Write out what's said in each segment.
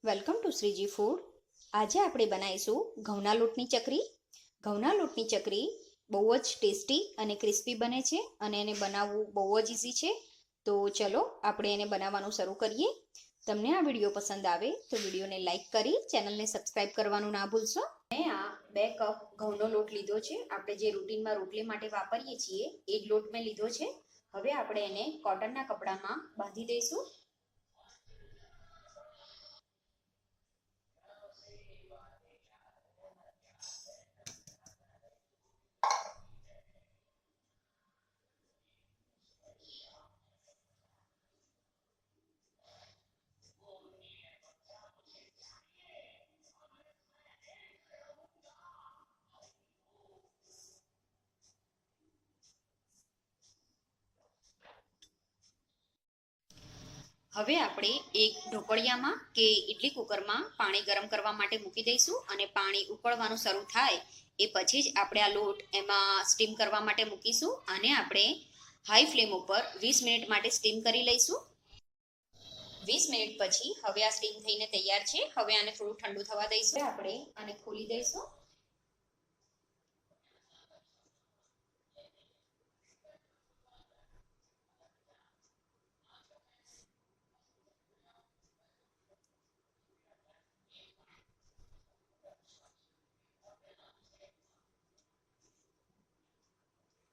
Welcome to Shriji food. આજે આપણે બનાવીશું ઘઉંના લોટની ચકરી. ઘઉંના લોટની ચકરી બહુ જ ટેસ્ટી અને ક્રિસ્પી બને છે અને એને બનાવવું બહુ જ ઇઝી છે. તો ચલો આપણે એને બનાવવાનું શરૂ કરીએ. તમને આ વિડીયો પસંદ આવે તો વિડીયોને લાઇક કરી ચેનલને સબસ્ક્રાઈબ કરવાનું ના ભૂલશો. મેં આ 2 કપ ઘઉંનો લોટ લીધો છે. આપણે જે રૂટીનમાં રોટલી માટે વાપરીએ છીએ એ જ લોટ મેં લીધો છે. હવે આપણે એને કોટનના કપડામાં બાંધી દઈશું. હવે આપણે એક ઢોકળિયામાં કે ઇડલી કુકરમાં પાણી ગરમ કરવા માટે મૂકી દઈશું અને પાણી ઉકળવાનું શરૂ થાય એ પછી જ આપણે આ લોટ એમાં સ્ટીમ કરવા માટે મૂકીશું. અને આપણે હાઈ ફ્લેમ ઉપર 20 મિનિટ માટે સ્ટીમ કરી લઈશું. 20 મિનિટ પછી હવે આ સ્ટીમ થઈને તૈયાર છે. હવે આને થોડું ઠંડુ થવા દઈશું. આપણે આને ખોલી દઈશું.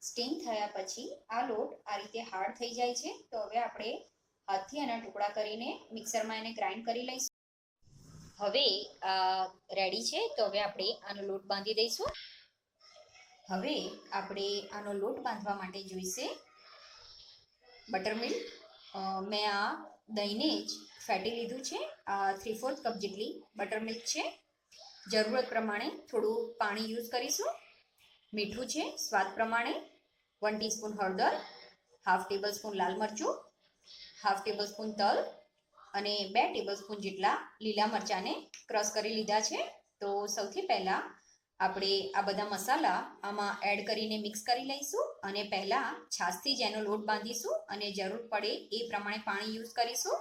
સ્ટીમ થયા પછી આ લોટ આ રીતે હાર્ડ થઈ જાય છે. તો હવે આપણે હાથથી આના ટુકડા કરીને મિક્સરમાં એને ગ્રાઇન્ડ કરી લઈશું. હવે રેડી છે. તો હવે આપણે આનો લોટ બાંધી દઈશું. હવે આપણે આનો લોટ બાંધવા માટે જોઈશે બટર મિલ્ક. મેં આ દહીંને જ ફેટી લીધું છે. આ 3/4 કપ જેટલી બટર મિલ્ક છે. જરૂરત પ્રમાણે થોડું પાણી યુઝ કરીશું. મીઠું છે સ્વાદ પ્રમાણે. 1 ટીસ્પૂન હળદર, હાફ ટેબલ સ્પૂન લાલ મરચું, હાફ ટેબલ સ્પૂન તલ અને 2 ટેબલ સ્પૂન જેટલા લીલા મરચાંને ક્રશ કરી લીધા છે. તો સૌથી પહેલાં આપણે આ બધા મસાલા આમાં એડ કરીને મિક્સ કરી લઈશું અને પહેલાં છાશથી જ એનો લોટ બાંધીશું અને જરૂર પડે એ પ્રમાણે પાણી યુઝ કરીશું.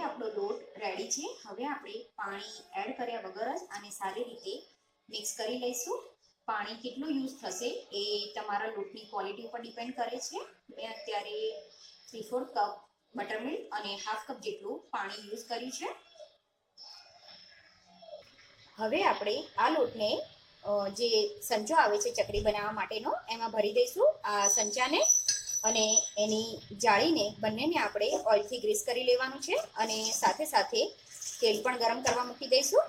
આપણો લોટ રેડી છે. હવે આપણે પાણી એડ કર્યા વગર જ આને સારી રીતે મિક્સ કરી લઈશું. પાણી કેટલું યુઝ થશે એ તમારા લોટની ક્વોલિટી ઉપર ડિપેન્ડ કરે છે. મેં અત્યારે 3/4 કપ બટર મિલ્ક અને હાફ કપ જેટલું પાણી યુઝ કર્યું છે. હવે આપણે આ લોટને જે સંચો આવે છે ચકરી બનાવવા માટેનો એમાં ભરી દઈશું આ સંચાને અને એની જાળીને બંનેને આપણે ઓઇલથી ગ્રીસ કરી લેવાનું છે અને સાથે સાથે તેલ પણ ગરમ કરવા મૂકી દઈશું.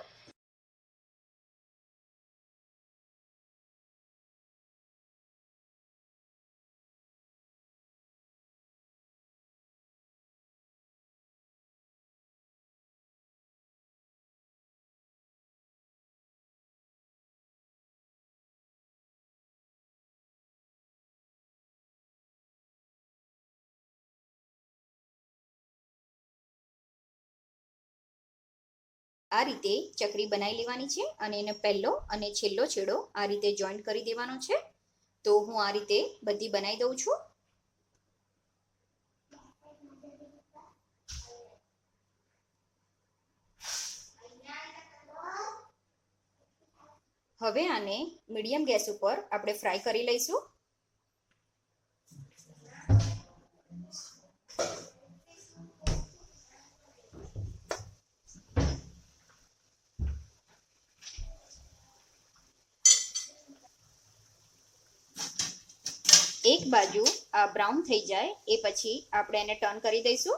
આ રીતે ચકરી બનાવી લેવાની છે અને એને પહેલો અને છેલ્લો છેડો આ રીતે જોઈન્ટ કરી દેવાનો છે. તો હું આ રીતે બધી બનાવી દઉં છું. હવે આને મીડિયમ ગેસ ઉપર આપણે ફ્રાય કરી લઈશું. એક બાજુ આ બ્રાઉન થઈ જાય એ પછી આપણે એને ટર્ન કરી દઈશું.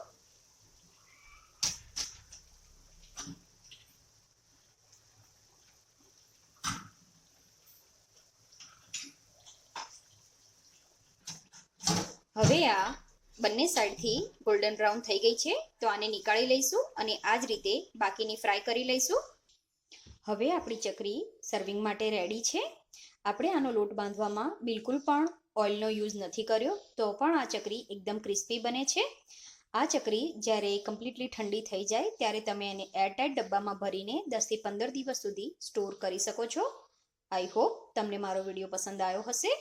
હવે આ બંને સાઈડથી ગોલ્ડન બ્રાઉન થઈ ગઈ છે, તો આને નીકાળી લઈશું અને આ જ રીતે બાકીની ફ્રાય કરી લઈશું. હવે આપણી ચકરી સર્વિંગ માટે રેડી છે. આપણે આનો લોટ બાંધવામાં બિલકુલ પણ ઓઇલનો યુઝ નથી કર્યો, તો પણ આ ચકરી એકદમ ક્રિસ્પી બને છે. આ ચકરી જ્યારે કમ્પ્લીટલી ઠંડી થઈ જાય ત્યારે તમે એને એરટાઇટ ડબ્બામાં ભરીને 10 થી 15 દિવસ સુધી સ્ટોર કરી શકો છો. આઈ હોપ તમને મારો વિડીયો પસંદ આવ્યો હશે.